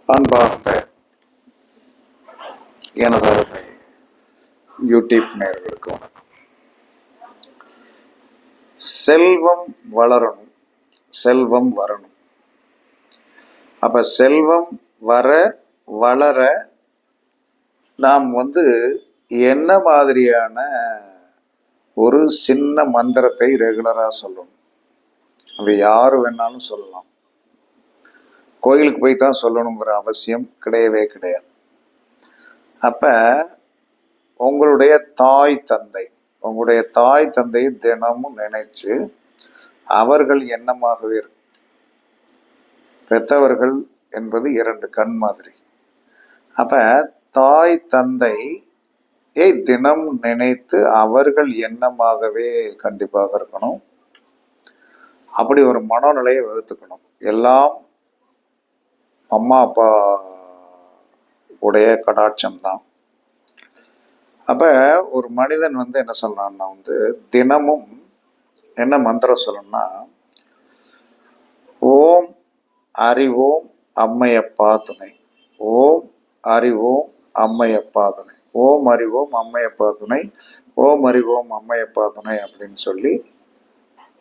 அன்பார்ந்த எனது அருமை யூடியூப் நேயர்களுக்கு வணக்கம். செல்வம் வளரணும், செல்வம் வரணும். அப்ப செல்வம் வளர நாம் என்ன மாதிரியான ஒரு சின்ன மந்திரத்தை ரெகுலரா சொல்லணும். அது யாரு வேணாலும் சொல்லலாம். கோயிலுக்கு போய் தான் சொல்லணுங்கிற அவசியம் கிடையவே கிடையாது. அப்ப உங்களுடைய தாய் தந்தையை தினமும் நினைச்சு அவர்கள் எண்ணமாகவே இருக்கும். பெற்றவர்கள் என்பது 2 கண் மாதிரி. அப்ப தாய் தந்தையை தினம் நினைத்து அவர்கள் எண்ணமாகவே கண்டிப்பாக இருக்கணும். அப்படி ஒரு மனோநிலையை வகுத்துக்கணும். எல்லாம் அம்மா அப்பா உடைய கடாட்சம் தான். அப்ப ஒரு மனிதன் என்ன சொல்றான்னா தினமும் என்ன மந்திரம் சொல்லணும்னா, ஓம் அறிவோம் அம்மையப்பா துணை, ஓம் அறிவோம் அம்மையப்பா துணை, ஓம் அறிவோம் அம்மையப்பா துணை, ஓம் அறிவோம் அம்மையப்பா துணை அப்படின்னு சொல்லி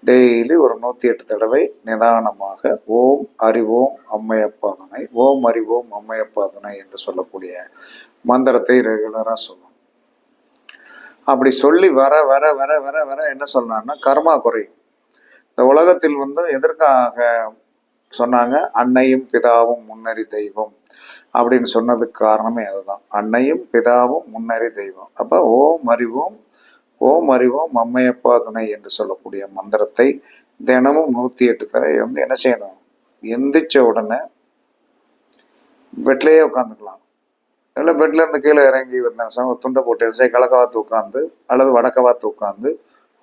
டெய்லி ஒரு 108 தடவை நிதானமாக ஓம் அறிவோம் அம்மையப்பா துணை, ஓம் அறிவோம் அம்மையப்பா துணை என்று சொல்லக்கூடிய மந்திரத்தை ரெகுலரா சொல்லணும். அப்படி சொல்லி வர வர வர வர வர என்ன சொல்றான்னா கர்மா குறையும். இந்த உலகத்தில் எதற்காக சொன்னாங்க? அன்னையும் பிதாவும் முன்னறி தெய்வம் அப்படின்னு சொன்னதுக்கு காரணமே அதுதான். அன்னையும் பிதாவும் முன்னறி தெய்வம். அப்ப ஓம் அறிவோம் அம்மையப்பா துணை என்று சொல்லக்கூடிய மந்திரத்தை தினமும் 108 தடவை என்ன செய்யணும்? எந்திரிச்ச உடனே பெட்லயே உட்காந்துக்கலாம். இல்லை பெட்ல இருந்து கீழே இறங்கி துண்டை போட்டு கிழக்க வாத்து உட்காந்து அல்லது வடக்க வாத்து உட்காந்து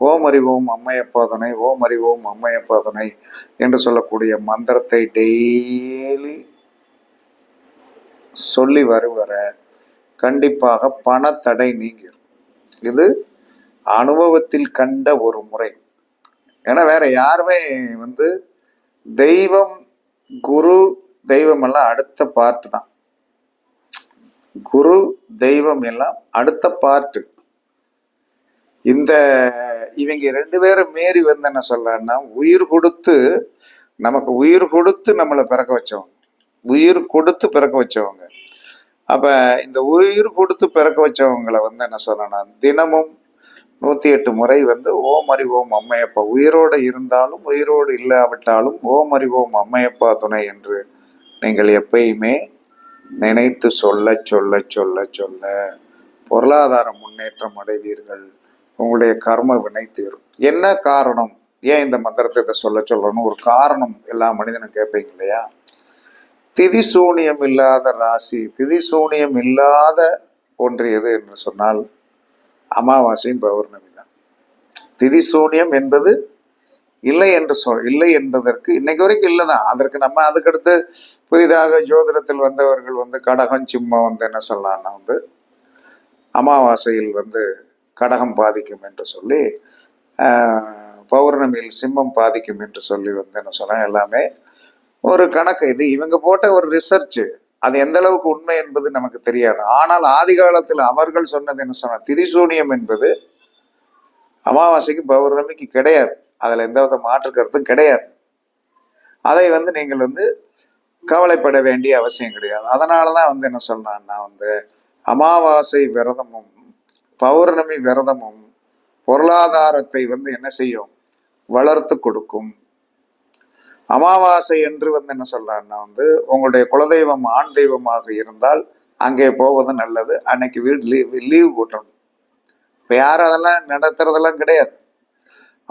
ஓம் அறிவோம் அம்மையப்பா துணை, ஓம் அறிவோம் அம்மையப்பா துணை என்று சொல்லக்கூடிய மந்திரத்தை டெய்லி சொல்லி வர கண்டிப்பாக பணத்தடை நீங்கிடும். இது அனுபவத்தில் கண்ட ஒரு முறை. ஏன்னா வேற யாருமே தெய்வம் குரு தெய்வம் எல்லாம் அடுத்த பார்ட்டு தான். குரு தெய்வம் எல்லாம் அடுத்த பார்ட்டு. இவங்க 2 பேரும் மீறி என்ன சொல்றான்னா நமக்கு உயிர் கொடுத்து நம்மளை பிறக்க வச்சவங்க, உயிர் கொடுத்து பிறக்க வச்சவங்க. அப்ப இந்த உயிர் கொடுத்து பிறக்க வச்சவங்களை என்ன சொல்றேன்னா தினமும் 108 முறை ஓம் அறிவோம் அம்மையப்பா, உயிரோடு இருந்தாலும் உயிரோடு இல்லாவிட்டாலும் ஓம் அறிவோம் அம்மையப்பா துணை என்று நீங்கள் எப்பயுமே நினைத்து சொல்ல சொல்ல சொல்ல சொல்ல பொருளாதார முன்னேற்றம் அடைவீர்கள். உங்களுடைய கர்ம வினை தீரும். என்ன காரணம்? ஏன் இந்த மந்திரத்தை சொல்லணும்? ஒரு காரணம் எல்லா மனிதனும் கேட்பீங்க இல்லையா? திதிசூனியம் இல்லாத ராசி, திதிசூனியம் இல்லாத ஒன்று எது என்று சொன்னால் அமாவாசையும் பௌர்ணமி தான். திதிசூனியம் என்பது இல்லை என்பதற்கு இன்னைக்கு வரைக்கும் இல்லைதான். அதுக்கடுத்து புதிதாக ஜோதிடத்தில் வந்தவர்கள் கடகம் சிம்மம் என்ன சொல்லலாம்னா அமாவாசையில் கடகம் பாதிக்கும் என்று சொல்லி, பௌர்ணமியில் சிம்மம் பாதிக்கும் என்று சொல்லி என்ன சொல்ல எல்லாமே ஒரு கணக்கு. இது இவங்க போட்ட ஒரு ரிசர்ச். அது எந்த அளவுக்கு உண்மை என்பது நமக்கு தெரியாது. ஆனால் ஆதி காலத்தில் அவர்கள் சொன்னது என்ன சொன்ன, திதிசூனியம் என்பது அமாவாசைக்கு பௌர்ணமிக்கு கிடையாது. அதுல எந்த மாற்று கருத்தும் கிடையாது. அதை நீங்கள் கவலைப்பட வேண்டிய அவசியம் கிடையாது. அதனாலதான் என்ன சொல்றான்னா அமாவாசை விரதமும் பௌர்ணமி விரதமும் பொருளாதாரத்தை என்ன செய்யும்? வளர்த்து கொடுக்கும். அமாவாசை என்று என்ன சொல்றான்னா உங்களுடைய குலதெய்வம் ஆண் தெய்வமாக இருந்தால் அங்கே போவது நல்லது. அன்னைக்கு வீடு லீவ் போட்டணும். இப்ப யாரும் அதெல்லாம் நடத்துறதெல்லாம் கிடையாது.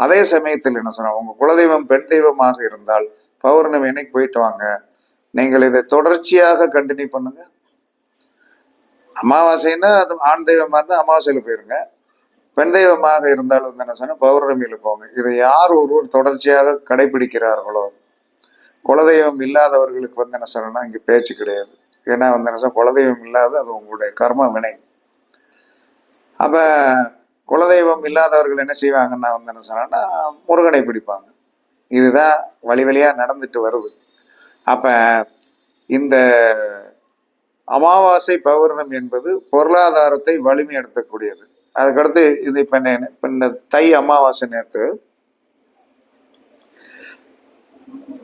அதே சமயத்தில் என்ன சொன்னா, உங்க குலதெய்வம் பெண் தெய்வமாக இருந்தால் பௌர்ணமி அன்னைக்கு போயிட்டு வாங்க. நீங்கள் இதை தொடர்ச்சியாக கண்டினியூ பண்ணுங்க. அமாவாசைன்னா அது ஆண் தெய்வமா இருந்தால் அமாவாசையில போயிருங்க. பெண் தெய்வமாக இருந்தாலும் என்ன சொன்னா பௌர்ணமியில போங்க. இதை யார் ஒருவர் தொடர்ச்சியாக கடைபிடிக்கிறார்களோ, குலதெய்வம் இல்லாதவர்களுக்கு என்ன சொல்லணும்னா இங்க பேச்சு கிடையாது. ஏன்னா என்ன சொன்னா குலதெய்வம் இல்லாத அது உங்களுடைய கர்ம வினை. அப்ப குலதெய்வம் இல்லாதவர்கள் என்ன செய்வாங்கன்னா என்ன சொன்னா முருகனை பிடிப்பாங்க. இதுதான் வழி வழியா நடந்துட்டு வருது. அப்ப இந்த அமாவாசை பௌர்ணமி என்பது பொருளாதாரத்தை வலிமைப்படுத்தக்கூடியது. அதுக்கடுத்து இது இப்ப இந்த தை அமாவாசை நேற்று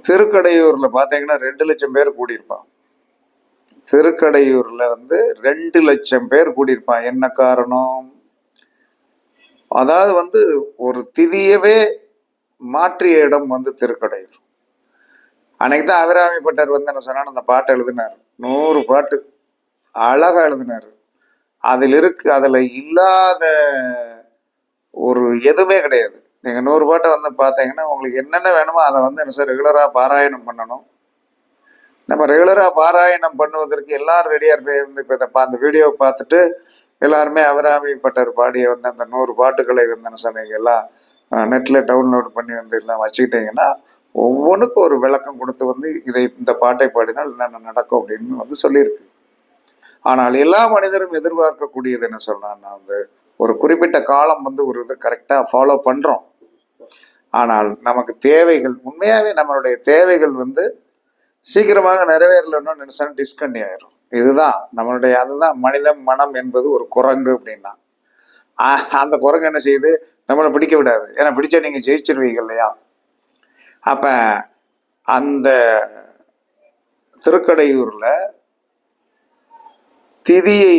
திருக்கடையூர்ல பாத்தீங்கன்னா 2 லட்சம் பேர் கூடியிருப்பான். திருக்கடையூர்ல 2 லட்சம் பேர் கூடியிருப்பான். என்ன காரணம்? அதாவது ஒரு திதியவே மாற்றிய இடம் திருக்கடையூர். அன்னைக்கு தான் அபிராமிப்பட்டர் என்ன சொன்னான்னு அந்த பாட்டை எழுதினார். 100 பாட்டு அழகா எழுதினார். அதுல இல்லாத ஒரு எதுவுமே கிடையாது. நீங்க 100 பாட்டை பார்த்தீங்கன்னா உங்களுக்கு என்னென்ன வேணுமோ அதை என்ன சார் ரெகுலரா பாராயணம் பண்ணணும். நம்ம ரெகுலரா பாராயணம் பண்ணுவதற்கு எல்லாரும் ரெடியா இருந்து இப்ப அந்த வீடியோவை பார்த்துட்டு எல்லாருமே அபிராமிப்பட்டர் பாடிய அந்த 100 பாட்டுகளை என்ன சொன்னீங்க எல்லாம் நெட்ல டவுன்லோட் பண்ணி எல்லாம் வச்சுக்கிட்டீங்கன்னா ஒவ்வொன்றுக்கும் ஒரு விளக்கம் கொடுத்து இந்த பாட்டை பாடினால் என்னென்ன நடக்கும் அப்படின்னு சொல்லியிருக்கு. ஆனால் எல்லா மனிதரும் எதிர்பார்க்கக்கூடியது என்ன சொல்றான்னா ஒரு குறிப்பிட்ட காலம் ஒரு இதை கரெக்டா ஃபாலோ பண்றோம். ஆனால் நமக்கு தேவைகள் உண்மையாவே நம்மளுடைய தேவைகள் சீக்கிரமாக நிறைவேறலன்னு நினைச்சா டிஸ்கண்டினியூ ஆயிரும். இதுதான் நம்மளுடைய அதுதான் மனிதம் மனம் என்பது ஒரு குரங்கு அப்படின்னா அந்த குரங்கு என்ன செய்யுது? நம்மளை பிடிக்க விடாது. ஏன்னா பிடிச்சா நீங்க ஜெயிச்சிருவீங்க இல்லையா? அப்ப அந்த திருக்கடையூர்ல திதியை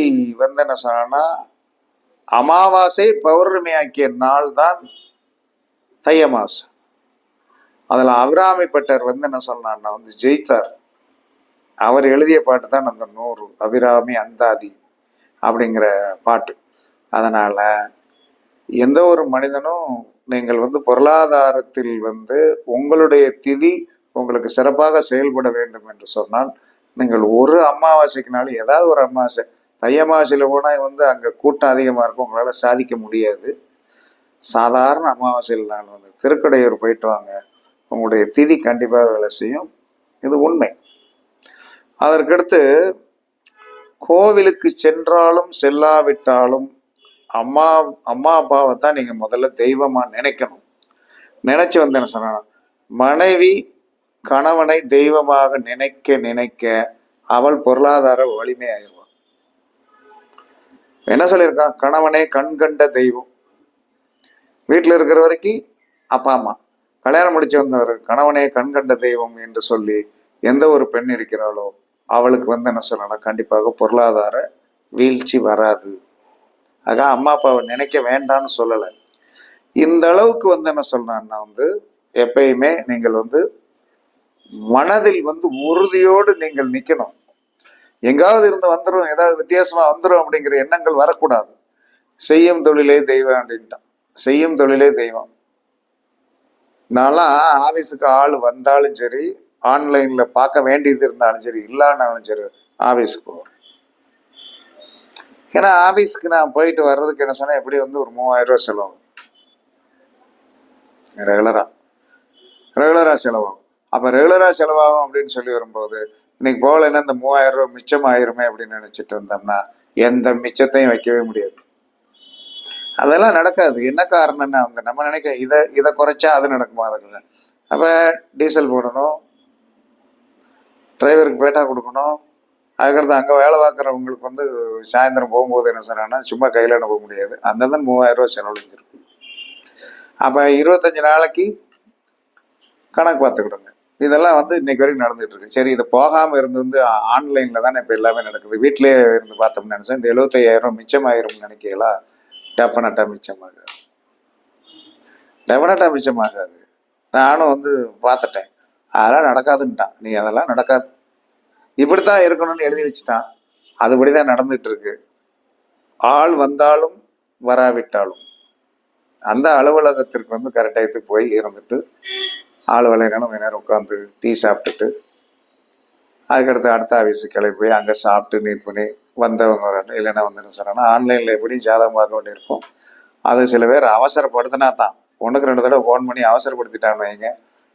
என்ன சொன்னா அமாவாசை பௌர்ணமி ஆக்கிய நாள் தான் தை அமாவாசை. அதுல அபிராமிப்பட்டர் என்ன சொன்னான்னா ஜெயித்தார். அவர் எழுதிய பாட்டு தான் அந்த 100 அபிராமி அந்தாதி அப்படிங்கிற பாட்டு. அதனால எந்த ஒரு மனிதனும் நீங்கள் பொருளாதாரத்தில் உங்களுடைய திதி உங்களுக்கு சிறப்பாக செயல்பட வேண்டும் என்று சொன்னால் நீங்கள் ஒரு அமாவாசைக்குனாலும் ஏதாவது ஒரு அமாவாசை தை அமாவாசையில போனால் அங்கே கூட்டம் அதிகமாக இருக்கும், உங்களால் சாதிக்க முடியாது. சாதாரண அமாவாசையில் நான் திருக்கடையூர் போயிட்டு வாங்க, உங்களுடைய திதி கண்டிப்பாக வேலை செய்யும். இது உண்மை. அதற்கடுத்து கோவிலுக்கு சென்றாலும் செல்லாவிட்டாலும் அம்மா அப்பாவை தான் நீங்க முதல்ல தெய்வமா நினைக்கணும். நினைச்சு என்ன சொன்னா மனைவி கணவனை தெய்வமாக நினைக்க நினைக்க அவள் பொருளாதார வலிமையாயிருவான். என்ன சொல்லியிருக்கான்? கணவனே கண் கண்ட தெய்வம். வீட்டில் இருக்கிற வரைக்கும் அப்பா அம்மா, கல்யாணம் முடிச்சு வந்தவர் கணவனே கண் கண்ட தெய்வம் என்று சொல்லி எந்த ஒரு பெண் இருக்கிறாளோ அவளுக்கு என்ன சொல்லலாம், கண்டிப்பாக பொருளாதார வீழ்ச்சி வராது. ஆக அம்மா அப்பாவை நினைக்க வேண்டான்னு சொல்லலை. இந்த அளவுக்கு என்ன சொல்றான்னா எப்பயுமே நீங்கள் மனதில் உறுதியோடு நீங்கள் நிக்கணும். எங்காவது இருந்து வந்துடும், ஏதாவது வித்தியாசமா வந்துடும் அப்படிங்கிற எண்ணங்கள் வரக்கூடாது. செய்யும் தொழிலே தெய்வம் அப்படின்ட்டான். செய்யும் தொழிலே தெய்வம். நான்லாம் ஆபீஸுக்கு ஆள் வந்தாலும் சரி, ஆன்லைன்ல பார்க்க வேண்டியது இருந்தாலும் சரி, இல்லானாலும் சரி ஆபீஸுக்கு போவேன். ஏன்னா ஆபீஸ்க்கு நான் போயிட்டு வர்றதுக்கு என்ன சொன்னா எப்படி ஒரு 3000 ரூபாய் செலவாகும். ரெகுலரா செலவாகும். அப்ப ரெகுலரா செலவாகும் அப்படின்னு சொல்லி வரும்போது இன்னைக்கு போகலைன்னா இந்த 3000 ரூபாய் மிச்சம் ஆயிருமே அப்படின்னு நினைச்சிட்டு வந்தோம்னா எந்த மிச்சத்தையும் வைக்கவே முடியாது. அதெல்லாம் நடக்காது. என்ன காரணம்னா நம்ம நினைக்க இதை குறைச்சா அது நடக்குமா? அதுக்குள்ள அப்ப டீசல் போடணும், டிரைவருக்கு பேட்டா கொடுக்கணும். அதுக்கடுத்து அங்கே வேலை பார்க்குறவங்களுக்கு சாயந்தரம் போகும்போது என்ன சொன்னாங்கன்னா சும்மா கையில் அனுப்ப முடியாது. அந்த 3000 ரூபாய் செலவழிஞ்சிருக்கும். அப்போ 25 நாளைக்கு கணக்கு பார்த்துக்கிடுங்க. இதெல்லாம் இன்னைக்கு வரைக்கும் நடந்துட்டு இருக்கு. சரி, இது போகாமல் இருந்து ஆன்லைனில் தானே இப்போ எல்லாமே நடக்குது. வீட்டிலே இருந்து பார்த்தோம்னு நினச்சேன் இந்த 75,000 ரூபாய் மிச்சமாயிரும்னு நினைக்கலாம். டெஃபினட்டாக மிச்சமாகாது. டெஃபினட்டாக மிச்சமாகாது. நானும் பார்த்துட்டேன். அதெல்லாம் நடக்காதுன்ட்டான். நீ அதெல்லாம் நடக்காது, இப்படித்தான் இருக்கணும்னு எழுதி வச்சுட்டான். அதுபடிதான் நடந்துட்டு இருக்கு. ஆள் வந்தாலும் வராவிட்டாலும் அந்த அலுவலகத்திற்கு கரெக்டாக போய் இருந்துட்டு ஆள் வேலைனாலும் கொஞ்ச நேரம் உட்காந்து டீ சாப்பிட்டுட்டு அதுக்கடுத்து அடுத்த ஆஃபீஸுக்கு கிளம்பி போய் அங்கே சாப்பிட்டு நீட் பண்ணி வந்தவங்க வரணும். இல்லைன்னா என்ன சொன்னாங்கன்னா ஆன்லைனில் எப்படியும் ஜாதகம் பார்க்க வேண்டியிருக்கும். அது சில பேர் அவசரப்படுத்தினா தான் 1-2 தடவை ஃபோன் பண்ணி அவசரப்படுத்திட்டான்னு வைங்க,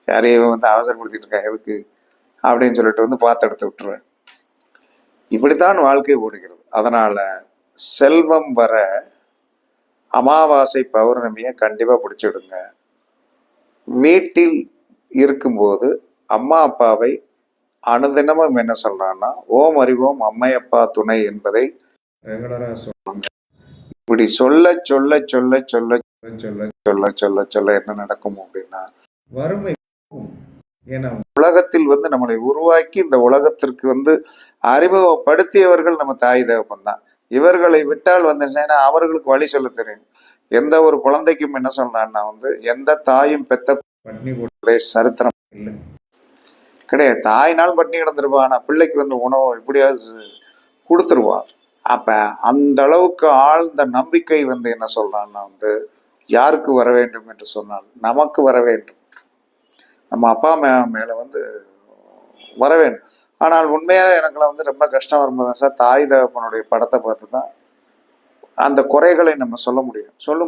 யாரையும் அவசரப்படுத்திட்டு இருக்கேன் எதுக்கு அப்படின்னு சொல்லிட்டு பார்த்து எடுத்து விட்டுருவேன். இப்படித்தான் வாழ்க்கை ஓடுகிறது. அதனால செல்வம் வர அமாவாசை பௌர்ணமியை கண்டிப்பா பிடிச்சிடுங்க. வீட்டில் இருக்கும்போது அம்மா அப்பாவை அனுதினமும் என்ன சொல்றான்னா, ஓம் அறிவோம் அம்மையப்பா துணை என்பதை ரெகுலரா இப்படி சொல்ல சொல்ல சொல்ல சொல்ல சொல்ல சொல்ல சொல்ல சொல்ல என்ன நடக்கும் அப்படின்னா வறுமை. ஏன்னா உலகத்தில் நம்மளை உருவாக்கி இந்த உலகத்திற்கு அறிமுகப்படுத்தியவர்கள் நம்ம தாய் தகப்பன் தான். இவர்களை விட்டால் அவர்களுக்கு வழி சொல்ல தெரியும். எந்த ஒரு குழந்தைக்கும் என்ன சொல்றான்னா எந்த தாயும் பெத்த பட்னி போட்டதே சரித்திரம் இல்லை, கிடையாது. தாயினால் பட்னி கிடந்துருவா, ஆனா பிள்ளைக்கு உணவு எப்படியாவது கொடுத்துருவா. அப்ப அந்த அளவுக்கு ஆழ்ந்த நம்பிக்கை என்ன சொல்றான்னா யாருக்கு வர வேண்டும் என்று சொன்னால் நமக்கு வர வேண்டும், நம்ம அப்பா மேல வர வேண்டும். ஆனால் உண்மையாக எனக்குலாம் ரொம்ப கஷ்டம் வரும்போது சார் தாய் தகப்பனுடைய படத்தை பார்த்து தான் அந்த குறைகளை நம்ம சொல்ல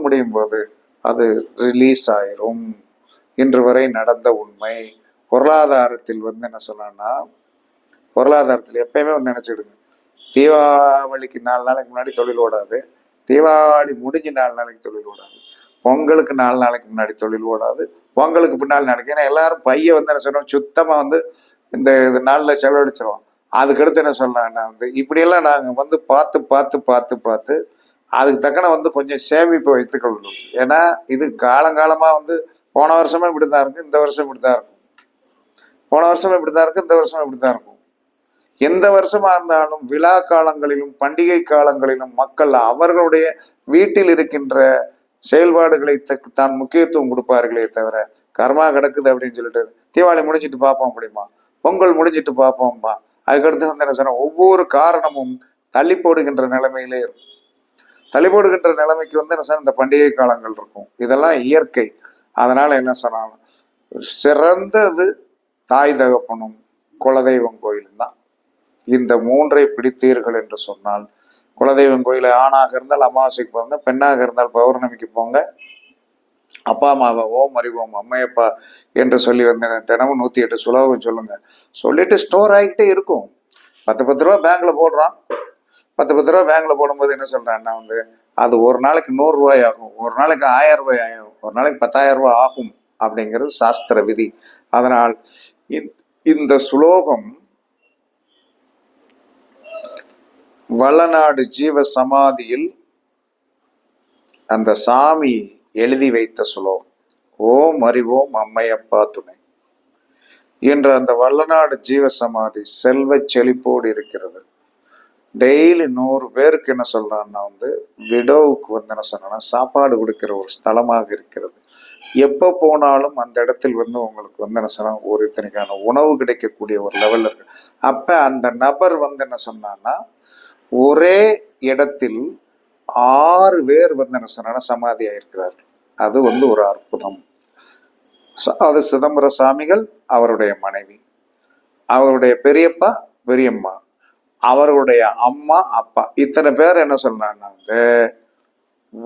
முடியும் போது அது ரிலீஸ் ஆயிரும். இன்று வரை நடந்த உண்மை. பொருளாதாரத்தில் என்ன சொன்னா, பொருளாதாரத்தில் எப்பயுமே ஒன்று நினைச்சிடுங்க, தீபாவளிக்கு 4 நாளைக்கு முன்னாடி தொழில் ஓடாது, தீபாவளி முடிஞ்சு 4 நாளைக்கு தொழில் ஓடாது, பொங்கலுக்கு 4 நாளைக்கு முன்னாடி தொழில் ஓடாது, பொங்கலுக்கு பின்னால் நடக்கும். ஏன்னா எல்லாரும் பைய என்ன சொல்றோம், சுத்தமா இந்த நாளில் செலவழிச்சிருவோம். அதுக்கடுத்து என்ன சொல்றாங்கன்னா இப்படியெல்லாம் நாங்கள் பார்த்து பார்த்து பார்த்து பார்த்து அதுக்கு தக்கன கொஞ்சம் சேமிப்பு வைத்துக் கொள்ளணும். ஏன்னா இது காலங்காலமா போன வருஷமே இப்படிதான் இருக்கு, இந்த வருஷம் இப்படிதான் இருக்கும், போன வருஷம் இப்படிதான் இருக்கு, இந்த வருஷம் இப்படிதான் இருக்கும். எந்த வருஷமா இருந்தாலும் விழா காலங்களிலும் பண்டிகை காலங்களிலும் மக்கள் அவர்களுடைய வீட்டில் இருக்கின்ற செயல்பாடுகளை தான் முக்கியத்துவம் கொடுப்பார்களே தவிர கர்மா கிடக்குது அப்படின்னு சொல்லிட்டு தீபாவளி முடிஞ்சிட்டு பார்ப்போம் அப்படிமா, பொங்கல் முடிஞ்சிட்டு பார்ப்போம்மா, அதுக்கடுத்து என்ன சொன்ன ஒவ்வொரு காரணமும் தள்ளி போடுகின்ற நிலைமையிலே இருக்கும். தள்ளி போடுகின்ற நிலைமைக்கு என்ன சொன்ன இந்த பண்டிகை காலங்கள் இருக்கும். இதெல்லாம் இயற்கை. அதனால என்ன சொன்னாலும் சிறந்தது தாய் தகப்பனும் குலதெய்வம் கோயிலும் தான். இந்த 3ஐ பிடித்தீர்கள் என்று சொன்னால் குலதெய்வம் கோயில ஆணாக இருந்தால் அமாவாசைக்கு போங்க, பெண்ணாக இருந்தால் பௌர்ணமிக்கு போங்க, அப்பா அம்மாவை ஓம் அறிவோம் அம்மையப்பா என்று சொல்லி தினமும் 108 சுலோகம் சொல்லுங்க. சொல்லிட்டு ஸ்டோர் ஆகிட்டே இருக்கும். 10 ரூபா பேங்க்ல போடுறான். 10 ரூபா பேங்க்ல போடும்போது என்ன சொல்றான்னா அது ஒரு நாளைக்கு 100 ரூபாய் ஆகும், ஒரு நாளைக்கு 1000 ரூபாய் ஆகும், ஒரு நாளைக்கு 10,000 ரூபாய் ஆகும் அப்படிங்கிறது சாஸ்திர விதி. அதனால் இந்த சுலோகம் வளநாடு ஜீவ சமாதியில் அந்த சாமி எழுதி வைத்த சுலோகம். ஓம் அறிவோம் அம்மையப்பா துணை என்ற அந்த வளநாடு ஜீவ சமாதி செல்வ செழிப்போடு இருக்கிறது. டெய்லி 100 பேருக்கு என்ன சொல்றான்னா விடோவுக்கு என்ன சொன்னா சாப்பாடு கொடுக்கிற ஒரு ஸ்தலமாக இருக்கிறது. எப்ப போனாலும் அந்த இடத்தில் உங்களுக்கு என்ன சொன்னா ஒரு இத்தனைக்கான உணவு கிடைக்கக்கூடிய ஒரு லெவல் இருக்கு. அப்ப அந்த நபர் என்ன சொன்னான்னா ஒரே இடத்தில் 6 பேர் என்ன சொன்னா சமாதி ஆயிருக்கிறார். அது ஒரு அற்புதம். அது சிதம்பர சாமிகள், அவருடைய மனைவி, அவருடைய பெரியப்பா பெரியம்மா, அவருடைய அம்மா அப்பா, இத்தனை பேர் என்ன சொல்றாங்கன்னா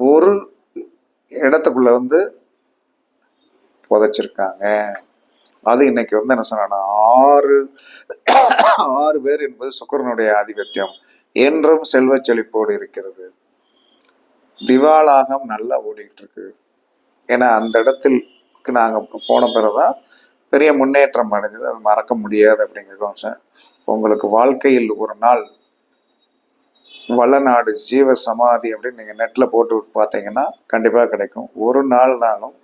ஒரு இடத்துக்குள்ள புதைச்சிருக்காங்க. அது இன்னைக்கு என்ன சொன்னா 6 பேர் என்பது சுக்கிரனுடைய ஆதிபத்தியம். என்றும் செல்வ செழிப்போடு இருக்கிறது. திவாலாகம் நல்லா ஓடிட்டு இருக்கு. ஏன்னா அந்த இடத்திற்கு நாங்க போன பிறகுதான் பெரிய முன்னேற்றம் அடைஞ்சது. அது மறக்க முடியாது அப்படிங்கிறது. உங்களுக்கு வாழ்க்கையில் ஒரு நாள் வளநாடு ஜீவ சமாதி அப்படின்னு நீங்க நெட்ல போட்டு பார்த்தீங்கன்னா கண்டிப்பா கிடைக்கும். ஒரு நாள்னாலும்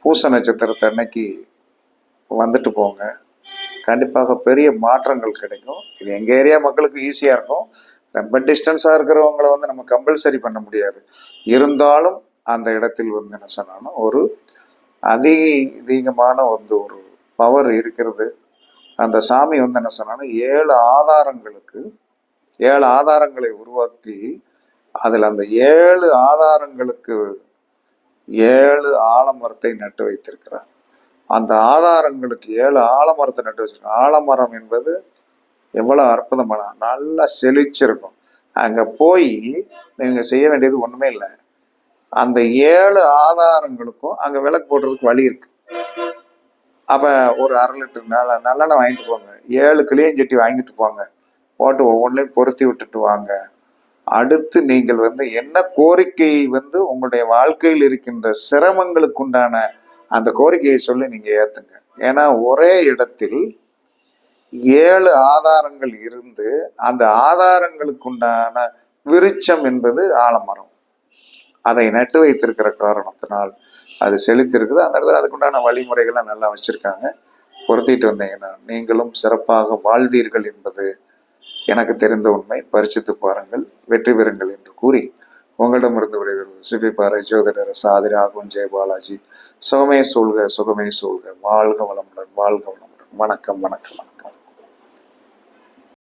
பூச நட்சத்திரத்தை அன்னைக்கு வந்துட்டு போங்க, கண்டிப்பாக பெரிய மாற்றங்கள் கிடைக்கும். இது எங்க ஏரியா மக்களுக்கு ஈஸியா இருக்கும். ரொம்ப டிஸ்டன்ஸா இருக்கிறவங்களை நம்ம கம்பல்சரி பண்ண முடியாது. இருந்தாலும் அந்த இடத்தில் என்ன சொன்னாலும் ஒரு அதிகமான ஒரு பவர் இருக்கிறது. அந்த சாமி என்ன சொன்னாலும் 7 ஆதாரங்களை உருவாக்கி அதில் அந்த 7 ஆதாரங்களுக்கு 7 ஆலமரத்தை நட்டு வைத்திருக்கிறார். அந்த ஆதாரங்களுக்கு 7 ஆலமரத்தை நட்டு வச்சிருக்காங்க. ஆலமரம் என்பது எவ்வளவு அற்புதமான நல்லா செழிச்சிருக்கும். அங்க போய் நீங்க செய்ய வேண்டியது ஒண்ணுமே இல்லை. அந்த 7 ஆதாரங்களுக்கும் அங்க விளக்கு போடுறதுக்கு வழி இருக்கு. அப்ப ஒரு 1/2 லிட்டர் நல்லெண்ணெய் வாங்கிட்டு போங்க, 7 கிளியஞ்சட்டி வாங்கிட்டு போங்க, போட்டு ஒவ்வொன்றையும் பொருத்தி விட்டுட்டு வாங்க. அடுத்து நீங்கள் என்ன கோரிக்கை உங்களுடைய வாழ்க்கையில் இருக்கின்ற சிரமங்களுக்கு உண்டான அந்த கோரிக்கையை சொல்லி நீங்க ஏத்துங்க. ஏன்னா ஒரே இடத்தில் 7 ஆதாரங்கள் இருந்து அந்த ஆதாரங்களுக்குண்டான விருட்சம் என்பது ஆலமரம். அதை நட்டு வைத்திருக்கிற காரணத்தினால் அது செழித்திருக்குது. அந்த இடத்துல அதுக்குண்டான வழிமுறைகள்லாம் நல்லா வச்சிருக்காங்க. பொருத்திட்டு வந்தீங்கன்னா நீங்களும் சிறப்பாக வாழ்வீர்கள் என்பது எனக்கு தெரிந்த உண்மை. பரிசித்து பாருங்கள், வெற்றி பெறுங்கள் என்று கூறி உங்களிடமிருந்து விடைபெறுவது சிபிபாறை ஜோதிடர் சாதிராகும் ஜெயபாலாஜி. சுகமே சூழ்க, சுகமே சூழ்க, வாழ்க வளமுடன், வாழ்க வளமுடன். வணக்கம், வணக்கம், வணக்கம்.